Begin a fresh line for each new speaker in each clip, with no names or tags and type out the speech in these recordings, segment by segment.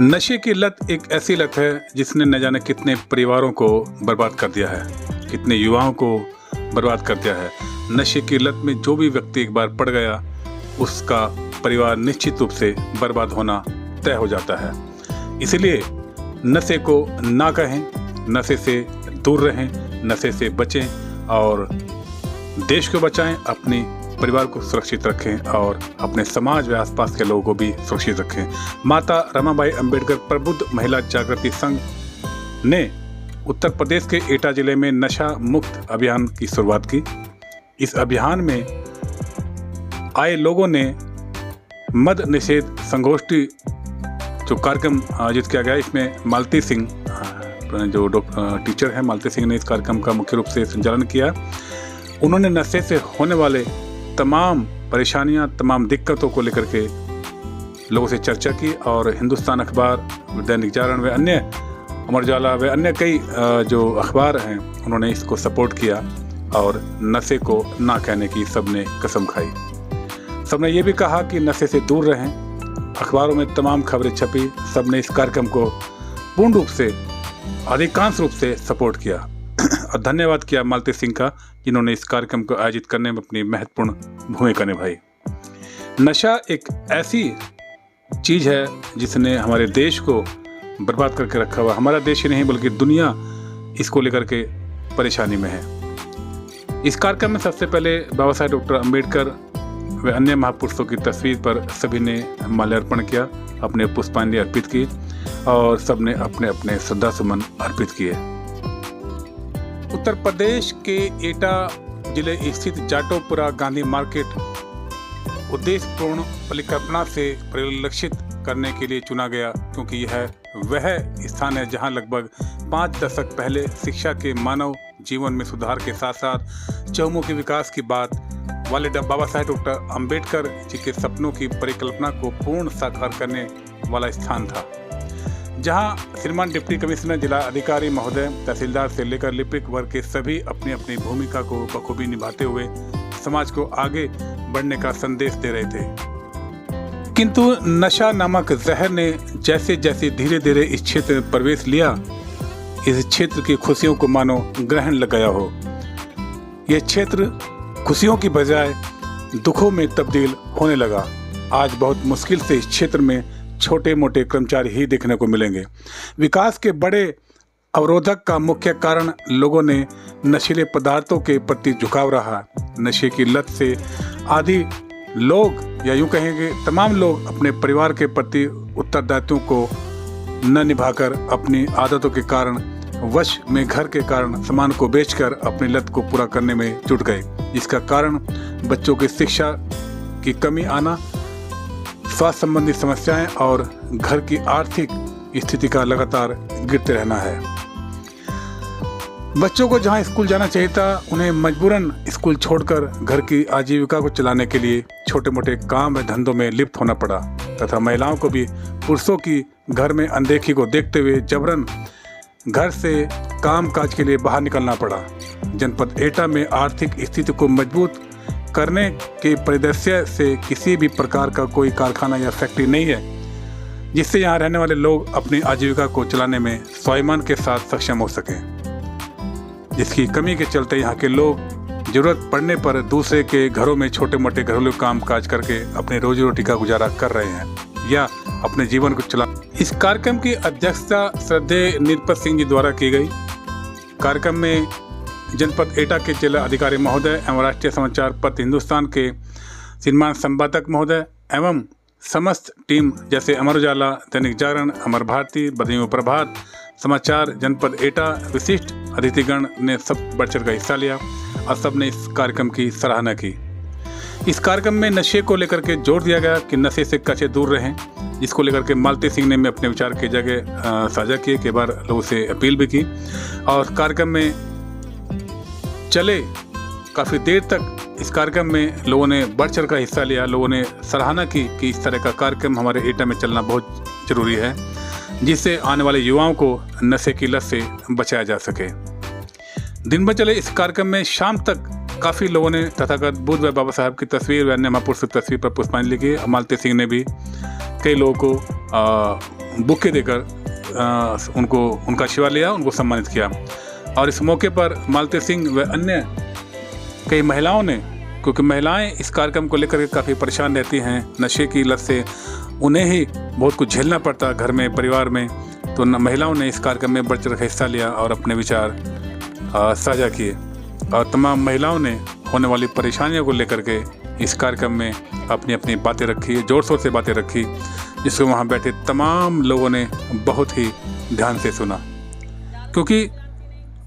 नशे की लत एक ऐसी लत है जिसने न जाने कितने परिवारों को बर्बाद कर दिया है, कितने युवाओं को बर्बाद कर दिया है। नशे की लत में जो भी व्यक्ति एक बार पड़ गया, उसका परिवार निश्चित रूप से बर्बाद होना तय हो जाता है। इसलिए नशे को ना कहें, नशे से दूर रहें, नशे से बचें और देश को बचाएं, अपनी परिवार को सुरक्षित रखें और अपने समाज व आसपास के लोगों को भी सुरक्षित रखें। माता रमाबाई अंबेडकर प्रबुद्ध महिला जागृति संघ ने उत्तर प्रदेश के एटा जिले में नशा मुक्त अभियान की शुरुआत की। इस अभियान में आए लोगों ने मद निषेध संगोष्ठी जो कार्यक्रम आयोजित किया गया, इसमें मालती सिंह जो टीचर हैं, मालती सिंह ने इस कार्यक्रम का मुख्य रूप से संचालन किया। उन्होंने नशे से होने वाले तमाम परेशानियां, तमाम दिक्कतों को लेकर के लोगों से चर्चा की और हिंदुस्तान अखबार, दैनिक जागरण व अन्य, अमर उजाला व अन्य कई जो अखबार हैं, उन्होंने इसको सपोर्ट किया और नशे को ना कहने की सबने कसम खाई। सबने ये भी कहा कि नशे से दूर रहें। अखबारों में तमाम खबरें छपी, सबने इस कार्यक्रम को पूर्ण रूप से, अधिकांश रूप से सपोर्ट किया और धन्यवाद किया मालती सिंह का, जिन्होंने इस कार्यक्रम को आयोजित करने में अपनी महत्वपूर्ण भूमिका निभाई। नशा एक ऐसी चीज़ है जिसने हमारे देश को बर्बाद करके रखा हुआ। हमारा देश ही नहीं बल्कि दुनिया इसको लेकर के परेशानी में है। इस कार्यक्रम में सबसे पहले बाबा साहेब डॉक्टर अम्बेडकर व अन्य महापुरुषों की तस्वीर पर सभी ने माल्यार्पण किया, अपने पुष्पांजलि अर्पित की और सबने अपने अपने श्रद्धा सुमन अर्पित किए। उत्तर प्रदेश के एटा जिले स्थित जाटोपुरा गांधी मार्केट उद्देश्यपूर्ण परिकल्पना से परिलक्षित करने के लिए चुना गया, क्योंकि यह वह स्थान है जहां लगभग 5 दशक पहले शिक्षा के मानव जीवन में सुधार के साथ साथ चहुमुखी विकास की बात वाले बाबा साहेब डॉक्टर अम्बेडकर जी के सपनों की परिकल्पना को पूर्ण साकार करने वाला स्थान था, जहां श्रीमान डिप्टी कमिश्नर, जिला अधिकारी महोदय, तहसीलदार से लेकर लिपिक वर्ग के सभी अपनी अपनी भूमिका को बखूबी निभाते हुए समाज को आगे बढ़ने का संदेश दे रहे थे। किंतु नशा नामक जहर ने जैसे जैसे धीरे धीरे इस क्षेत्र में प्रवेश लिया, इस क्षेत्र की खुशियों को मानो ग्रहण लग गया हो। यह क्षेत्र खुशियों की बजाय दुखों में तब्दील होने लगा। आज बहुत मुश्किल से इस क्षेत्र में छोटे मोटे कर्मचारी ही देखने को मिलेंगे। विकास के बड़े अवरोधक का मुख्य कारण लोगों ने नशीले पदार्थों के प्रति झुकाव रहा। नशे की लत से आदि लोग, या यूं कहेंगे तमाम लोग, अपने परिवार के प्रति उत्तरदायित्वों को न निभाकर अपनी आदतों के कारण, वश में घर के कारण सामान को बेचकर अपनी लत को पूरा करने में जुट गए। इसका कारण बच्चों की शिक्षा की कमी आना, स्वास्थ्य संबंधी समस्याएं और घर की आर्थिक स्थिति का लगातार गिरते रहना है। बच्चों को जहां स्कूल जाना चाहिए था, उन्हें मजबूरन स्कूल छोड़कर घर की आजीविका को चलाने के लिए छोटे मोटे काम व धंधों में लिप्त होना पड़ा, तथा महिलाओं को भी पुरुषों की घर में अनदेखी को देखते हुए जबरन घर से काम काज के लिए बाहर निकलना पड़ा। जनपद एटा में आर्थिक स्थिति को मजबूत करने के परिदृश्य से किसी भी प्रकार का कोई कारखाना या फैक्ट्री नहीं है, जिससे यहाँ रहने वाले लोग अपनी आजीविका को चलाने में स्वाभिमान के साथ सक्षम हो सकें, जिसकी कमी के चलते यहाँ के लोग जरूरत पड़ने पर दूसरे के घरों में छोटे मोटे घरेलू काम काज करके अपनी रोजी रोटी का गुजारा कर रहे हैं या अपने जीवन को चला। इस कार्यक्रम की अध्यक्षता श्रद्धेय निरपत सिंह जी द्वारा की गई। कार्यक्रम में जनपद एटा के जिला अधिकारी महोदय एवं राष्ट्रीय समाचार पत्र हिंदुस्तान के श्रीमान संपादक महोदय एवं समस्त टीम जैसे अमर उजाला, दैनिक जागरण, अमर भारती, बद्रीमु प्रभात समाचार, जनपद एटा, विशिष्ट अतिथिगण ने सब बढ़ चढ़ कर हिस्सा लिया और सबने इस कार्यक्रम की सराहना की। इस कार्यक्रम में नशे को लेकर के जोर दिया गया कि नशे से कैसे दूर रहें, जिसको लेकर के मालती सिंह ने अपने विचार की जगह साझा किए, कई बार लोगों से अपील भी की और कार्यक्रम में चले काफ़ी देर तक। इस कार्यक्रम में लोगों ने बढ़ चढ़ कर हिस्सा लिया, लोगों ने सराहना की कि इस तरह का कार्यक्रम हमारे एटा में चलना बहुत ज़रूरी है, जिससे आने वाले युवाओं को नशे की लत से बचाया जा सके। दिन भर चले इस कार्यक्रम में शाम तक काफ़ी लोगों ने तथागत बुद्ध व बाबा साहब की तस्वीर व अन्य महापुरुष की तस्वीर पर पुष्पांजलि की। मालती सिंह ने भी कई लोगों को बुके देकर उनको उनका आशीर्वाद लिया, उनको सम्मानित किया। और इस मौके पर मालती सिंह व अन्य कई महिलाओं ने, क्योंकि महिलाएं इस कार्यक्रम को लेकर काफ़ी परेशान रहती हैं, नशे की लत से उन्हें ही बहुत कुछ झेलना पड़ता घर में, परिवार में, तो महिलाओं ने इस कार्यक्रम में बढ़ चढ़ कर हिस्सा लिया और अपने विचार साझा किए। और तमाम महिलाओं ने होने वाली परेशानियों को लेकर के इस कार्यक्रम में अपनी अपनी बातें रखी, ज़ोर शोर से बातें रखी, जिसको वहाँ बैठे तमाम लोगों ने बहुत ही ध्यान से सुना। क्योंकि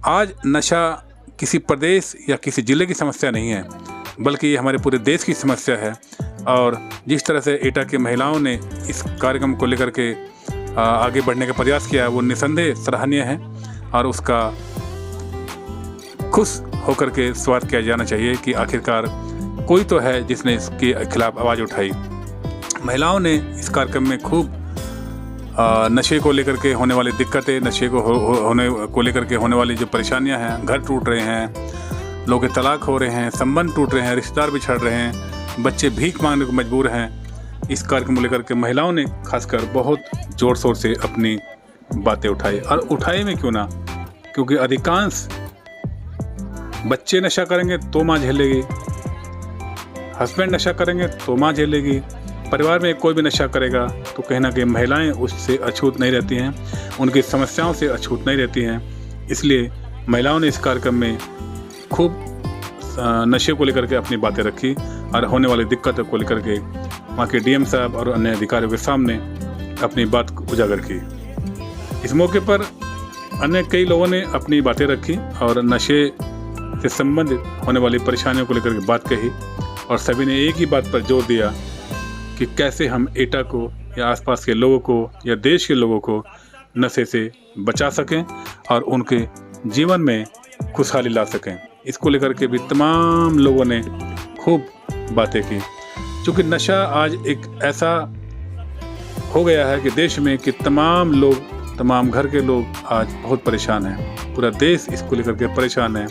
आज नशा किसी प्रदेश या किसी ज़िले की समस्या नहीं है, बल्कि ये हमारे पूरे देश की समस्या है। और जिस तरह से एटा की महिलाओं ने इस कार्यक्रम को लेकर के आगे बढ़ने का प्रयास किया, वो निसंदेह सराहनीय है और उसका खुश होकर के स्वागत किया जाना चाहिए कि आखिरकार कोई तो है जिसने इसके खिलाफ आवाज़ उठाई। महिलाओं ने इस कार्यक्रम में खूब नशे को लेकर के होने वाली दिक्कतें, नशे को होने को लेकर के होने वाली जो परेशानियां हैं, घर टूट रहे हैं, लोग तलाक हो रहे हैं, संबंध टूट रहे हैं, रिश्तेदार बिछड़ रहे हैं, बच्चे भीख मांगने को मजबूर हैं, इस कार्यक्रम को लेकर के महिलाओं ने खासकर बहुत ज़ोर शोर से अपनी बातें उठाई। और उठाए में क्यों ना, क्योंकि अधिकांश बच्चे नशा करेंगे तो माँ झेलेगी, हस्बैंड नशा करेंगे तो माँ झेलेगी, परिवार में कोई भी नशा करेगा तो कहीं ना कहीं महिलाएं उससे अछूत नहीं रहती हैं, उनकी समस्याओं से अछूत नहीं रहती हैं। इसलिए महिलाओं ने इस कार्यक्रम में खूब नशे को लेकर के अपनी बातें रखी और होने वाली दिक्कतों को लेकर के वहाँ के डीएम साहब और अन्य अधिकारियों के सामने अपनी बात उजागर की। इस मौके पर अन्य कई लोगों ने अपनी बातें रखी और नशे से संबंधित होने वाली परेशानियों को लेकर के बात कही, और सभी ने एक ही बात पर जोर दिया कि कैसे हम एटा को या आसपास के लोगों को या देश के लोगों को नशे से बचा सकें और उनके जीवन में खुशहाली ला सकें। इसको लेकर के भी तमाम लोगों ने खूब बातें की। क्योंकि नशा आज एक ऐसा हो गया है कि देश में कि तमाम लोग, तमाम घर के लोग आज बहुत परेशान हैं, पूरा देश इसको लेकर के परेशान है,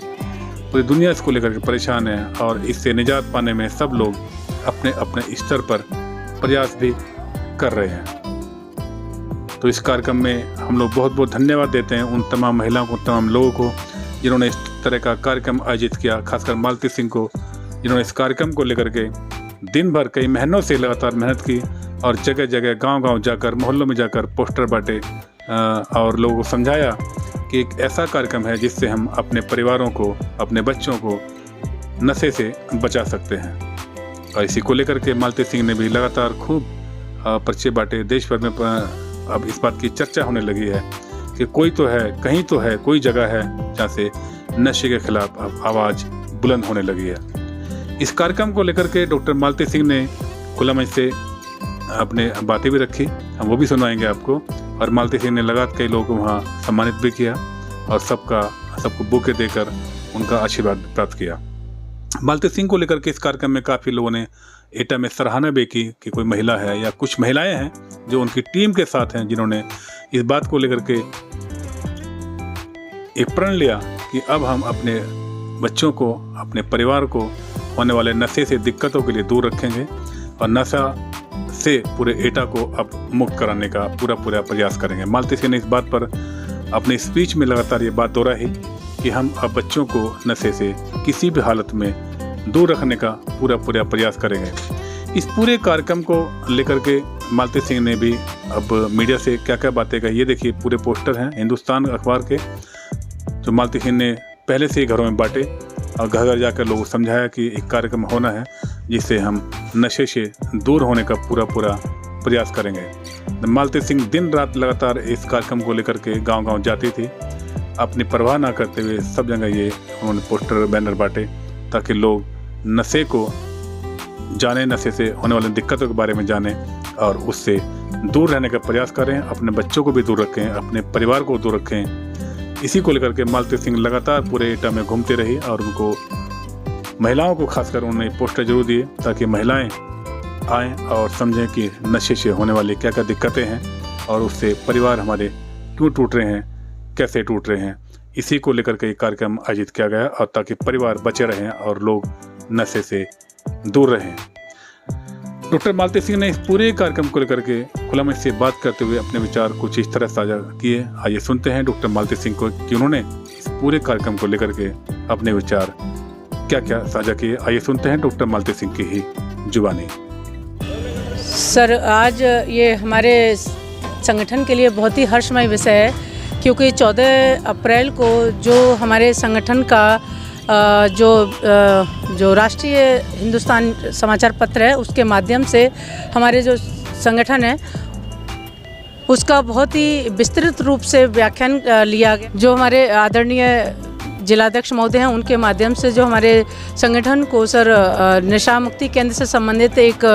पूरी दुनिया इसको लेकर के परेशान है, और इससे निजात पाने में सब लोग अपने अपने स्तर पर प्रयास भी कर रहे हैं। तो इस कार्यक्रम में हम लोग बहुत बहुत धन्यवाद देते हैं उन तमाम महिलाओं को, तमाम लोगों को जिन्होंने इस तरह का कार्यक्रम आयोजित किया, खासकर मालती सिंह को जिन्होंने इस कार्यक्रम को लेकर के दिन भर कई महीनों से लगातार मेहनत की और जगह जगह गांव-गांव जाकर, मोहल्लों में जाकर पोस्टर बांटे और लोगों को समझाया कि एक ऐसा कार्यक्रम है जिससे हम अपने परिवारों को, अपने बच्चों को नशे से बचा सकते हैं। और इसी को लेकर के मालती सिंह ने भी लगातार खूब पर्चे बांटे। देश भर में अब इस बात की चर्चा होने लगी है कि कोई तो है, कहीं तो है, कोई जगह है जहाँ से नशे के खिलाफ अब आवाज़ बुलंद होने लगी है। इस कार्यक्रम को लेकर के डॉक्टर मालती सिंह ने खुला मंच से अपने बातें भी रखी, हम वो भी सुनाएंगे आपको। और मालती सिंह ने लगातार कई लोगों को वहाँ सम्मानित भी किया और सबको बुके देकर उनका आशीर्वाद प्राप्त किया। मालती सिंह को लेकर के इस कार्यक्रम में काफ़ी लोगों ने एटा में सराहना भी की कि कोई महिला है या कुछ महिलाएं हैं जो उनकी टीम के साथ हैं, जिन्होंने इस बात को लेकर के एक प्रण लिया कि अब हम अपने बच्चों को, अपने परिवार को होने वाले नशे से दिक्कतों के लिए दूर रखेंगे और नशा से पूरे एटा को अब मुक्त कराने का पूरा प्रयास करेंगे। मालती सिंह ने इस बात पर अपने स्पीच में लगातार ये बात दोहराई कि हम अब बच्चों को नशे से किसी भी हालत में दूर रखने का पूरा प्रयास करेंगे। इस पूरे कार्यक्रम को लेकर के मालती सिंह ने भी अब मीडिया से क्या क्या बातें कही, ये देखिए पूरे पोस्टर हैं हिंदुस्तान अखबार के, जो मालती सिंह ने पहले से ही घरों में बांटे और घर घर जाकर लोगों को समझाया कि एक कार्यक्रम होना है जिससे हम नशे से दूर होने का पूरा प्रयास करेंगे। मालती सिंह दिन रात लगातार इस कार्यक्रम को लेकर के गांव-गांव जाती थी, अपनी परवाह ना करते हुए सब जगह ये उन्होंने पोस्टर बैनर बांटे ताकि लोग नशे को जाने, नशे से होने वाली दिक्कतों के बारे में जाने और उससे दूर रहने का प्रयास करें, अपने बच्चों को भी दूर रखें, अपने परिवार को दूर रखें। इसी को लेकर के मालती सिंह लगातार पूरे एटा में घूमती रही और उनको, महिलाओं को खासकर उन्होंने पोस्टर जरूर दिए ताकि महिलाएं आएँ और समझें कि नशे से होने वाली क्या क्या दिक्कतें हैं और उससे परिवार हमारे क्यों टूट रहे हैं, कैसे टूट रहे हैं। इसी को लेकर के कार्यक्रम आयोजित किया गया और ताकि परिवार बचे रहें और लोग नशे से दूर रहें। डॉक्टर मालती सिंह ने इस पूरे कार्यक्रम को लेकर के खुला मन से बात करते हुए अपने विचार कुछ इस तरह साझा किए। आइए सुनते हैं डॉक्टर मालती सिंह को कि उन्होंने इस पूरे कार्यक्रम को लेकर के अपने विचार क्या क्या साझा किए। आइए सुनते हैं डॉक्टर मालती सिंह की ही जुबानी।
सर, आज ये हमारे संगठन के लिए बहुत ही हर्षमय विषय है, क्योंकि 14 अप्रैल को जो हमारे संगठन का जो राष्ट्रीय हिंदुस्तान समाचार पत्र है, उसके माध्यम से हमारे जो संगठन है उसका बहुत ही विस्तृत रूप से व्याख्यान लिया गया। जो हमारे आदरणीय जिलाध्यक्ष महोदय हैं, उनके माध्यम से जो हमारे संगठन को सर नशा मुक्ति केंद्र से संबंधित एक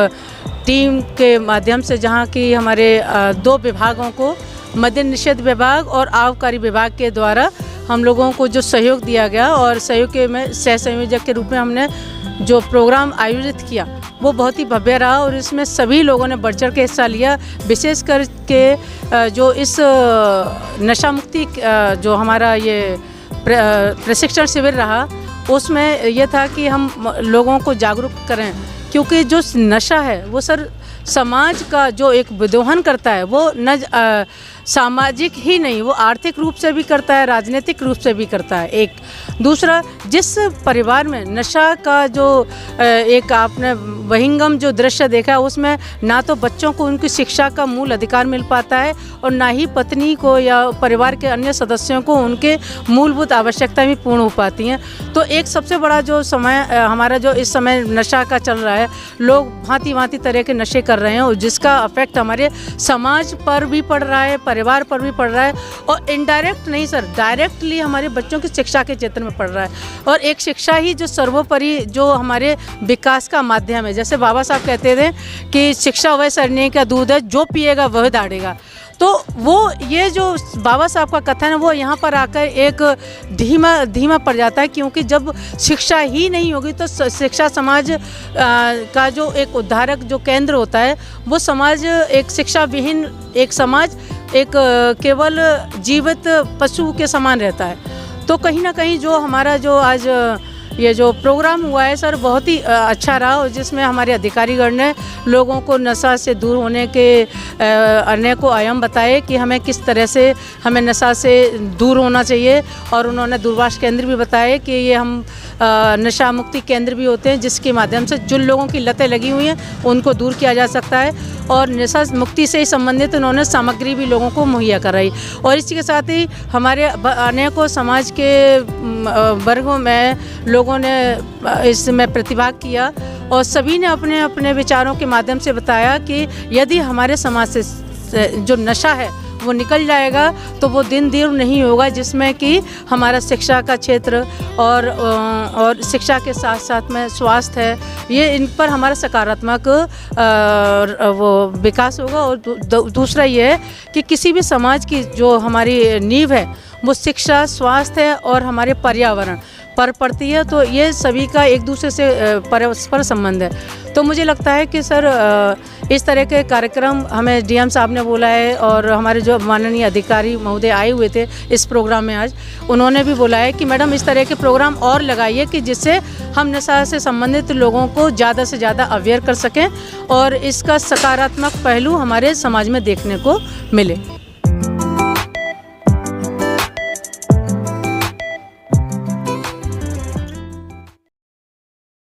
टीम के माध्यम से, जहां की हमारे 2 विभागों को, मद्य निषेध विभाग और आबकारी विभाग के द्वारा हम लोगों को जो सहयोग दिया गया, और सहयोग के में सह संयोजक के रूप में हमने जो प्रोग्राम आयोजित किया वो बहुत ही भव्य रहा, और इसमें सभी लोगों ने बढ़ चढ़ के हिस्सा लिया। विशेष करके जो इस नशा मुक्ति जो हमारा ये प्रशिक्षण शिविर रहा, उसमें यह था कि हम लोगों को जागरूक करें, क्योंकि जो नशा है वो सर समाज का जो एक विद्रोहन करता है, वो न सामाजिक ही नहीं, वो आर्थिक रूप से भी करता है, राजनीतिक रूप से भी करता है। एक दूसरा, जिस परिवार में नशा का जो एक आपने वहिंगम जो दृश्य देखा, उसमें ना तो बच्चों को उनकी शिक्षा का मूल अधिकार मिल पाता है, और ना ही पत्नी को या परिवार के अन्य सदस्यों को उनके मूलभूत आवश्यकताएं भी पूर्ण हो पाती हैं। तो एक सबसे बड़ा जो समय हमारा जो इस समय नशा का चल रहा है, लोग भांति तरह के नशे कर रहे हैं, और जिसका अफेक्ट हमारे समाज पर भी पड़ रहा है, परिवार पर भी पड़ रहा है, और इनडायरेक्ट नहीं सर, डायरेक्टली हमारे बच्चों की शिक्षा के क्षेत्र में पड़ रहा है। और एक शिक्षा ही जो सर्वोपरि जो हमारे विकास का माध्यम है। जैसे बाबा साहब कहते थे कि शिक्षा वह सरने का दूध है, जो पिएगा वह दाढ़ेगा। तो वो ये जो बाबा साहब का कथन है, वो यहाँ पर आकर एक धीमा पड़ जाता है, क्योंकि जब शिक्षा ही नहीं होगी तो शिक्षा समाज का जो एक उद्धारक जो केंद्र होता है, वो समाज एक शिक्षा विहीन एक समाज एक केवल जीवित पशु के समान रहता है। तो कहीं ना कहीं जो हमारा जो आज ये जो प्रोग्राम हुआ है सर, बहुत ही अच्छा रहा, और जिसमें हमारे अधिकारीगण ने लोगों को नशा से दूर होने के अनेकों आयाम बताए कि हमें किस तरह से हमें नशा से दूर होना चाहिए। और उन्होंने दूरभाष केंद्र भी बताए कि ये हम नशा मुक्ति केंद्र भी होते हैं, जिसके माध्यम से जिन लोगों की लतें लगी हुई हैं उनको दूर किया जा सकता है, और नशा मुक्ति से संबंधित उन्होंने सामग्री भी लोगों को मुहैया कराई। और इसी के साथ ही हमारे अनेकों समाज के वर्गों में लोगों ने इसमें प्रतिभाग किया, और सभी ने अपने अपने विचारों के माध्यम से बताया कि यदि हमारे समाज से जो नशा है वो निकल जाएगा तो वो दिन दूर नहीं होगा, जिसमें कि हमारा शिक्षा का क्षेत्र और शिक्षा के साथ साथ में स्वास्थ्य है, ये इन पर हमारा सकारात्मक वो विकास होगा। और दूसरा ये है कि किसी भी समाज की जो हमारी नींव है वो शिक्षा, स्वास्थ्य है और हमारे पर्यावरण पर पड़ती है। तो ये सभी का एक दूसरे से परस्पर संबंध है। तो मुझे लगता है कि सर इस तरह के कार्यक्रम हमें डीएम साहब ने बोला है, और हमारे जो माननीय अधिकारी महोदय आए हुए थे इस प्रोग्राम में आज, उन्होंने भी बोला है कि मैडम इस तरह के प्रोग्राम और लगाइए कि जिससे हम नशा से संबंधित लोगों को ज़्यादा से ज़्यादा अवेयर कर सकें और इसका सकारात्मक पहलू हमारे समाज में देखने को मिले।